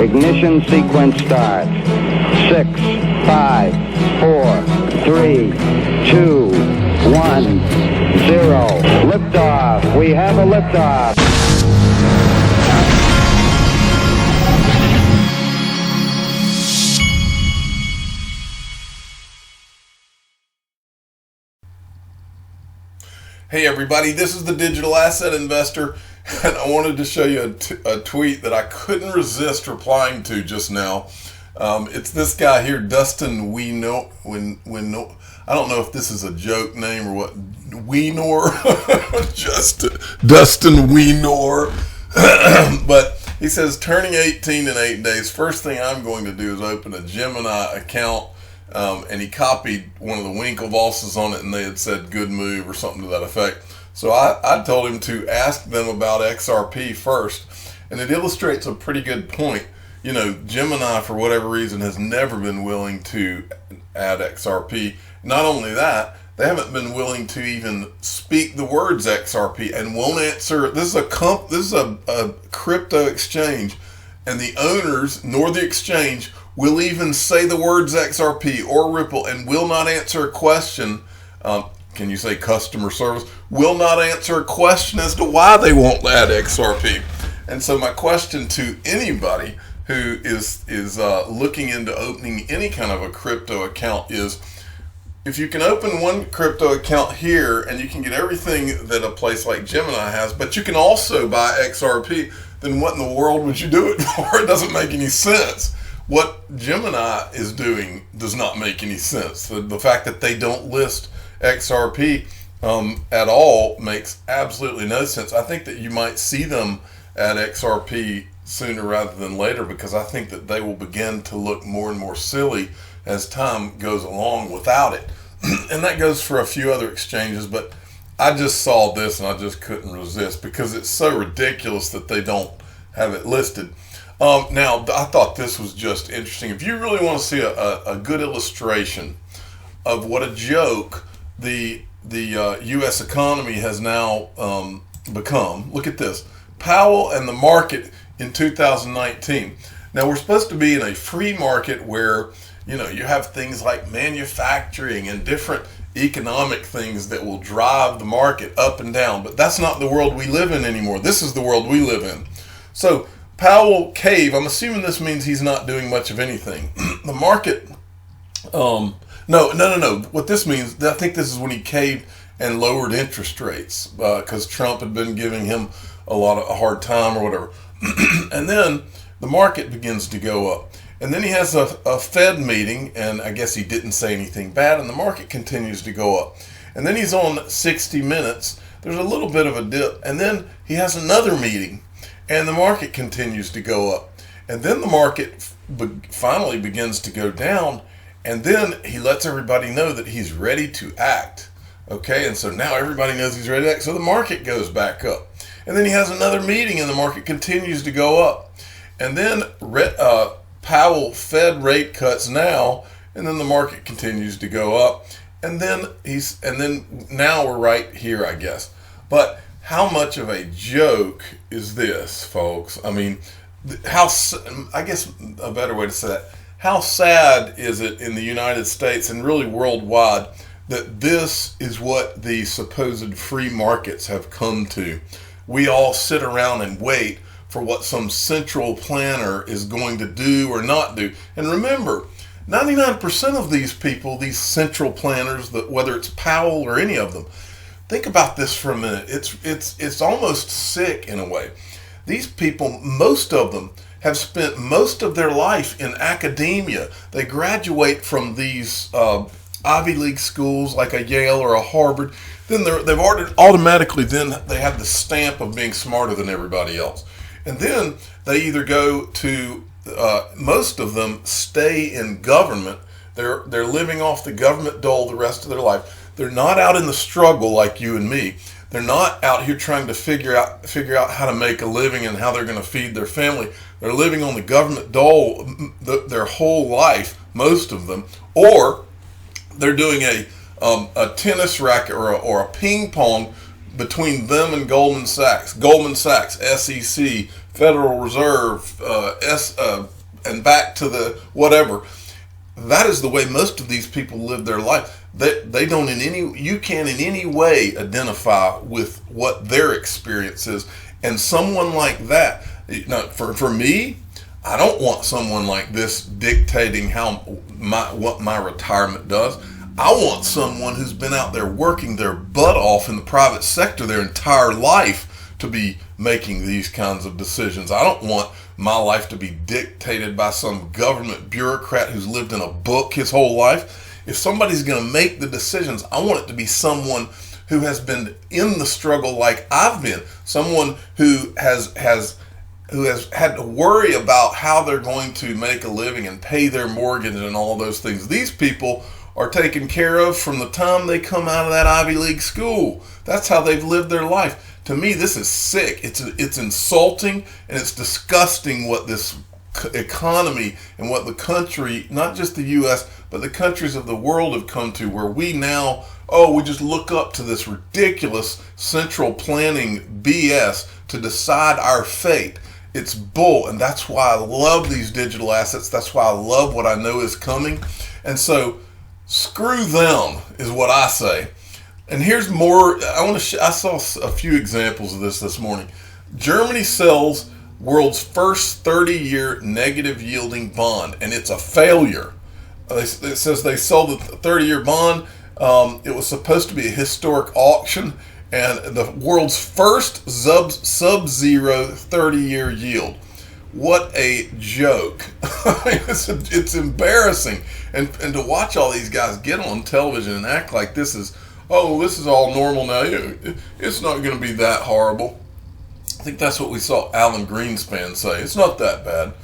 Ignition sequence starts. 6, 5, 4, 3, 2, 1, 0. Liftoff. We have a liftoff. Hey everybody, this is the Digital Asset Investor, and I wanted to show you a tweet that I couldn't resist replying to just now. It's this guy here, Dustin Weenor. I don't know if this is a joke name or what. Weenor, Dustin Weenor. But he says, turning 18 in 8 days. First thing I'm going to do is open a Gemini account. And he copied one of the Winklevosses on it, and they had said good move or something to that effect. So I told him to ask them about XRP first, and it illustrates a pretty good point. You know, Gemini, for whatever reason, has never been willing to add XRP. Not only that, they haven't been willing to even speak the words XRP and won't answer. This is a crypto exchange, and the owners nor the exchange will even say the words XRP or Ripple and will not answer a question. Can you say customer service? Will not answer a question as to why they won't add XRP. And so my question to anybody who is looking into opening any kind of a crypto account is, if you can open one crypto account here and you can get everything that a place like Gemini has, but you can also buy XRP, then what in the world would you do it for? It doesn't make any sense. What Gemini is doing does not make any sense. The fact that they don't list XRP at all makes absolutely no sense. I think that you might see them at XRP sooner rather than later, because I think that they will begin to look more and more silly as time goes along without it. And that goes for a few other exchanges, but I just saw this and I just couldn't resist because it's so ridiculous that they don't have it listed. Now, I thought this was just interesting. If you really want to see a good illustration of what a joke the U.S. economy has now become, look at this. Powell and the market in 2019. Now, we're supposed to be in a free market where, you know, you have things like manufacturing and different economic things that will drive the market up and down. But that's not the world we live in anymore. This is the world we live in. So Powell cave. I'm assuming this means he's not doing much of anything. The market, no. What this means, I think this is when he caved and lowered interest rates because Trump had been giving him a hard time or whatever. And then the market begins to go up. And then he has a Fed meeting, and I guess he didn't say anything bad, and the market continues to go up. And then he's on 60 Minutes. There's a little bit of a dip. And then he has another meeting, and the market continues to go up. And then the market finally begins to go down. And then he lets everybody know that he's ready to act. Okay, and so now everybody knows he's ready to act. So the market goes back up. And then he has another meeting, and the market continues to go up. And then Powell Fed rate cuts now, and then the market continues to go up. And then now we're right here, I guess. But how much of a joke is this, folks? I mean, I guess a better way to say that, how sad is it in the United States and really worldwide that this is what the supposed free markets have come to? We all sit around and wait for what some central planner is going to do or not do. And remember, 99% of these people, these central planners, whether it's Powell or any of them, think about this for a minute. It's almost sick in a way. These people, most of them, have spent most of their life in academia. They graduate from these Ivy League schools like a Yale or a Harvard. Then they've automatically then they have the stamp of being smarter than everybody else. And then they either go to, most of them stay in government. They're living off the government dole the rest of their life. They're not out in the struggle like you and me. They're not out here trying to figure out how to make a living and how they're going to feed their family. They're living on the government dole their whole life, most of them, or they're doing a tennis racket or a ping pong between them and Goldman Sachs, SEC, Federal Reserve, and back to the whatever. That is the way most of these people live their life. They don't you can't in any way identify with what their experience is. And someone like that, for me, I don't want someone like this dictating what my retirement does. I want someone who's been out there working their butt off in the private sector their entire life to be making these kinds of decisions. I don't want my life to be dictated by some government bureaucrat who's lived in a book his whole life. If somebody's going to make the decisions, I want it to be someone who has been in the struggle like I've been, someone who has had to worry about how they're going to make a living and pay their mortgage and all those things. These people are taken care of from the time they come out of that Ivy League school. That's how they've lived their life. To me, this is sick. It's insulting and it's disgusting what this economy and what the country, not just the U.S., but the countries of the world have come to, where we now, we just look up to this ridiculous central planning BS to decide our fate. It's bull, and that's why I love these digital assets. That's why I love what I know is coming. And so, screw them is what I say. And here's more. I saw a few examples of this morning. Germany sells world's first 30-year negative yielding bond, and it's a failure. It says they sold the 30-year bond. It was supposed to be a historic auction, and the world's first sub-zero 30-year yield. What a joke. I mean, it's embarrassing. And to watch all these guys get on television and act like this is all normal now. It's not going to be that horrible. I think that's what we saw Alan Greenspan say. It's not that bad.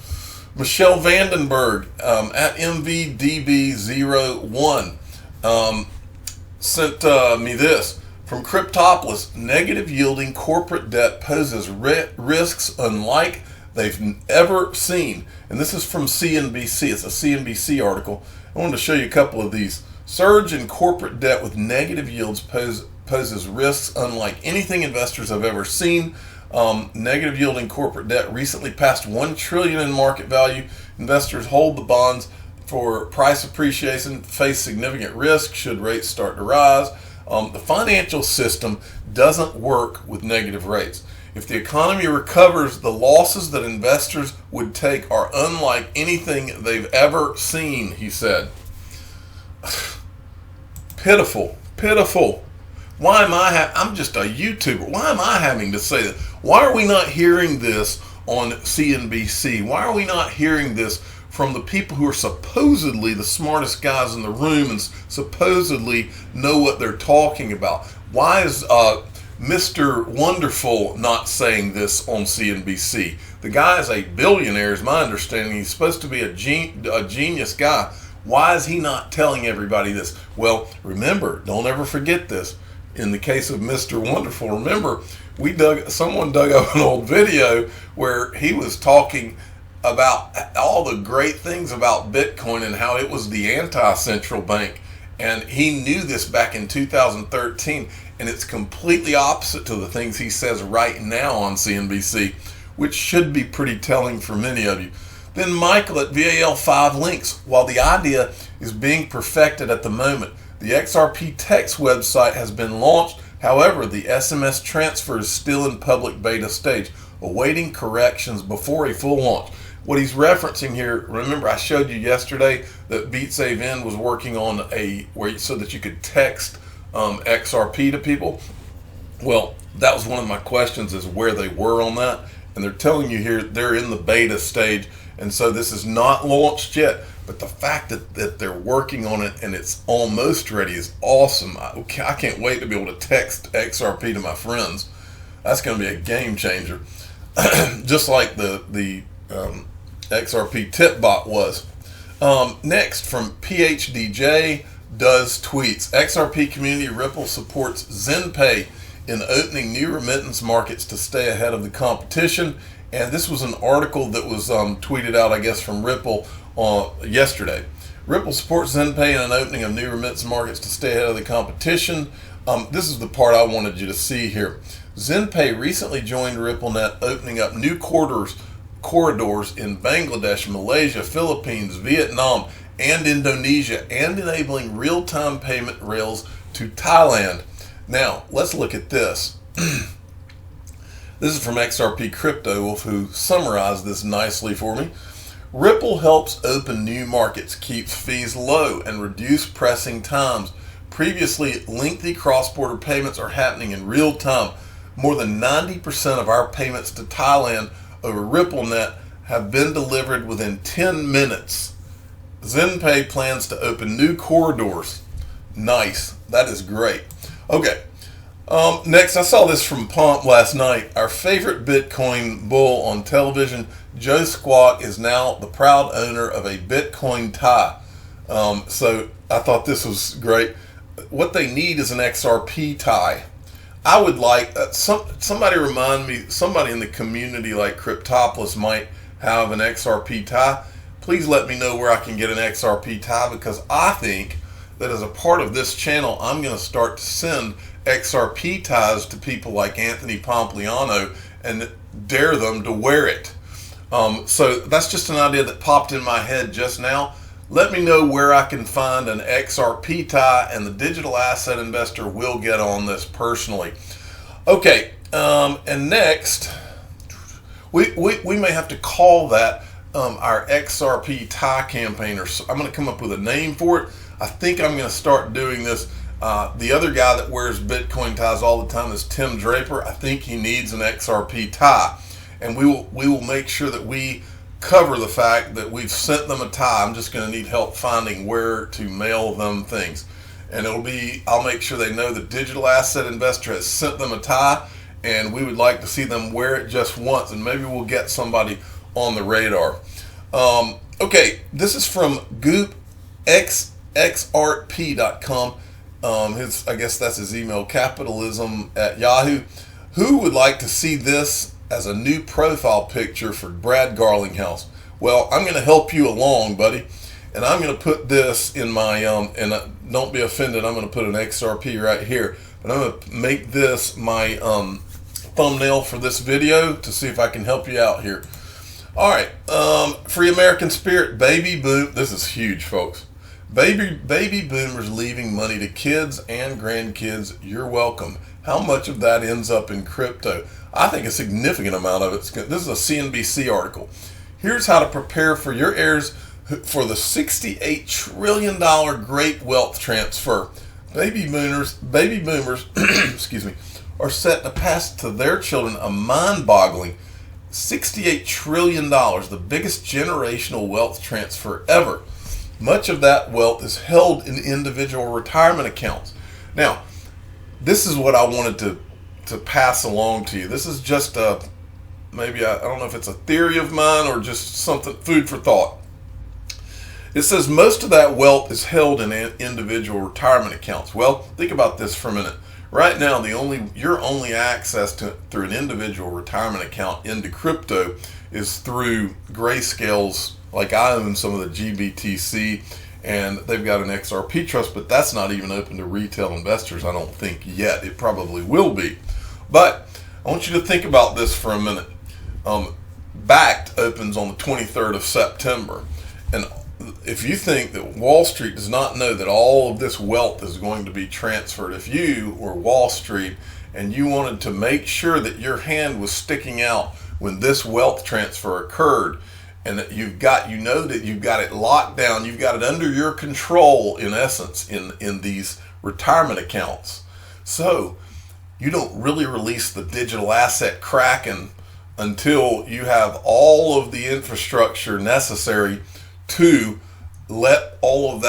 Michelle Vandenberg at MVDB01 sent me this. From Cryptopolis, negative yielding corporate debt poses risks unlike they've ever seen. And this is from CNBC. It's a CNBC article. I wanted to show you a couple of these. Surge in corporate debt with negative yields poses risks unlike anything investors have ever seen. Negative yielding corporate debt recently passed $1 trillion in market value. Investors hold the bonds for price appreciation, face significant risk should rates start to rise. The financial system doesn't work with negative rates. If the economy recovers, the losses that investors would take are unlike anything they've ever seen, he said. Pitiful. Why am I'm just a YouTuber. Why am I having to say that? Why are we not hearing this on CNBC? Why are we not hearing this from the people who are supposedly the smartest guys in the room and supposedly know what they're talking about? Why is Mr. Wonderful not saying this on CNBC? The guy is a billionaire, is my understanding. He's supposed to be a genius guy. Why is he not telling everybody this? Well, remember, don't ever forget this. In the case of Mr. Wonderful, remember, someone dug up an old video where he was talking about all the great things about Bitcoin and how it was the anti-central bank. And he knew this back in 2013, and it's completely opposite to the things he says right now on CNBC, which should be pretty telling for many of you. Then Michael at VAL5 links, while the idea is being perfected at the moment, the XRP text website has been launched. However, the SMS transfer is still in public beta stage, awaiting corrections before a full launch. What he's referencing here, remember I showed you yesterday that BeatsAVN was working on so that you could text XRP to people. Well, that was one of my questions, is where they were on that. And they're telling you here they're in the beta stage. And so this is not launched yet, but the fact that they're working on it and it's almost ready is awesome. I can't wait to be able to text XRP to my friends. That's going to be a game changer. Just like the XRP tip bot was. Next, from PhDJ does tweets. XRP community Ripple supports Xendpay in opening new remittance markets to stay ahead of the competition. And this was an article that was tweeted out, I guess, from Ripple yesterday. Ripple supports Xendpay in an opening of new remittance markets to stay ahead of the competition. This is the part I wanted you to see here. Xendpay recently joined RippleNet, opening up new corridors in Bangladesh, Malaysia, Philippines, Vietnam, and Indonesia, and enabling real-time payment rails to Thailand. Now, let's look at this. This is from XRP Crypto Wolf, who summarized this nicely for me. Ripple helps open new markets, keeps fees low, and reduce pressing times. Previously, lengthy cross-border payments are happening in real time. More than 90% of our payments to Thailand over RippleNet have been delivered within 10 minutes. Xendpay plans to open new corridors. Nice. That is great. Okay. Next, I saw this from Pomp last night. Our favorite Bitcoin bull on television, Joe Squawk, is now the proud owner of a Bitcoin tie. So I thought this was great. What they need is an XRP tie. I would like somebody remind me, somebody in the community like Cryptopolis might have an XRP tie. Please let me know where I can get an XRP tie, because I think that as a part of this channel, I'm going to start to send XRP ties to people like Anthony Pompliano and dare them to wear it. So that's just an idea that popped in my head just now. Let me know where I can find an XRP tie, and the digital asset investor will get on this personally. Okay, and next, we may have to call that our XRP tie campaign, or I'm going to come up with a name for it. I think I'm going to start doing this. The other guy that wears Bitcoin ties all the time is Tim Draper. I think he needs an XRP tie, and we will make sure that we cover the fact that we've sent them a tie. I'm just going to need help finding where to mail them things, and I'll make sure they know the digital asset investor has sent them a tie, and we would like to see them wear it just once, and maybe we'll get somebody on the radar. Okay, this is from goopxrp.com. I guess that's his email, capitalism@yahoo. Who would like to see this as a new profile picture for Brad Garlinghouse? Well, I'm going to help you along, buddy, and I'm going to put this in my and don't be offended, I'm going to put an XRP right here, but I'm going to make this my thumbnail for this video to see if I can help you out here. All right, Free American Spirit, baby boom. This is huge, folks. Baby boomers leaving money to kids and grandkids. You're welcome. How much of that ends up in crypto? I think a significant amount of it. This is a CNBC article. Here's how to prepare for your heirs for the $68 trillion great wealth transfer. Baby boomers, excuse me, are set to pass to their children a mind-boggling $68 trillion, the biggest generational wealth transfer ever. Much of that wealth is held in individual retirement accounts. Now, this is what I wanted to pass along to you. This is just maybe I don't know if it's a theory of mine or just something, food for thought. It says most of that wealth is held in individual retirement accounts. Well, think about this for a minute. Right now, your only access through an individual retirement account into crypto is through Grayscale's. Like, I own some of the GBTC, and they've got an XRP trust, but that's not even open to retail investors, I don't think, yet. It probably will be. But I want you to think about this for a minute. BACT opens on the 23rd of September. And if you think that Wall Street does not know that all of this wealth is going to be transferred, if you were Wall Street and you wanted to make sure that your hand was sticking out when this wealth transfer occurred, and that you've got it locked down, you've got it under your control, in essence, in these retirement accounts. So you don't really release the digital asset kraken until you have all of the infrastructure necessary to let all of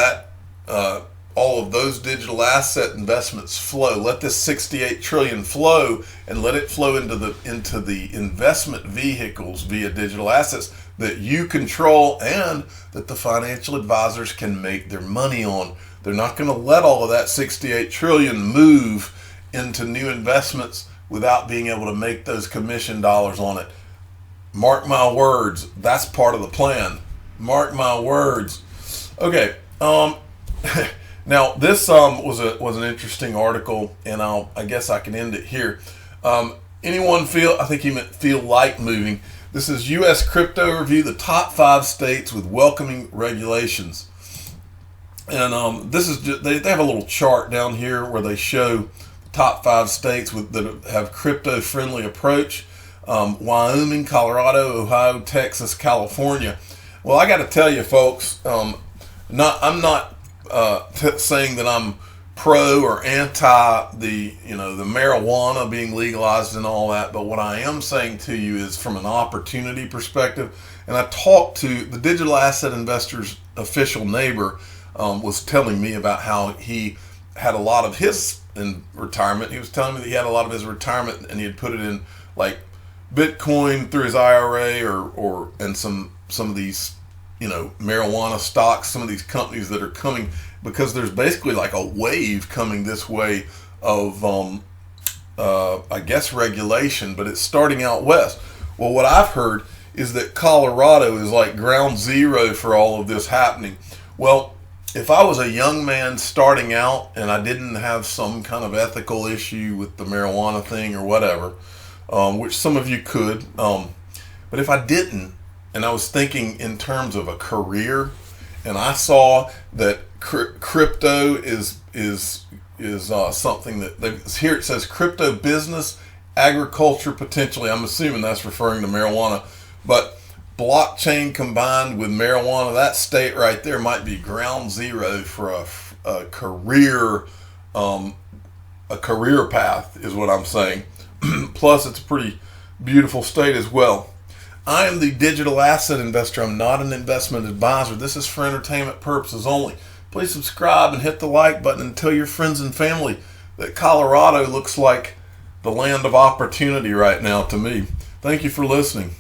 those digital asset investments flow. Let this 68 trillion flow, and let it flow into the investment vehicles via digital assets that you control and that the financial advisors can make their money on. They're not going to let all of that 68 trillion move into new investments without being able to make those commission dollars on it. Mark my words, that's part of the plan. Mark my words. Okay, now this was an interesting article, and I guess I can end it here. Anyone feel, I think he meant feel like moving. This is U.S. Crypto Review, the top 5 states with welcoming regulations. And this is just, they have a little chart down here where they show the top 5 states that have crypto-friendly approach. Wyoming, Colorado, Ohio, Texas, California. Well, I got to tell you, folks, I'm not saying that I'm pro or anti the marijuana being legalized and all that, but what I am saying to you is from an opportunity perspective. And I talked to the digital asset investors' official neighbor, was telling me about how he had a lot of his in retirement. He was telling me that he had a lot of his retirement and he had put it in like Bitcoin through his IRA or some of these marijuana stocks, some of these companies that are coming, because there's basically like a wave coming this way of I guess regulation, but it's starting out west. Well, what I've heard is that Colorado is like ground zero for all of this happening. Well, if I was a young man starting out and I didn't have some kind of ethical issue with the marijuana thing or whatever, which some of you could, but if I didn't, and I was thinking in terms of a career, and I saw that crypto is something that here it says crypto business, agriculture potentially. I'm assuming that's referring to marijuana, but blockchain combined with marijuana, that state right there might be ground zero for a career path, is what I'm saying. Plus, it's a pretty beautiful state as well. I am the digital asset investor. I'm not an investment advisor. This is for entertainment purposes only. Please subscribe and hit the like button and tell your friends and family that Colorado looks like the land of opportunity right now to me. Thank you for listening.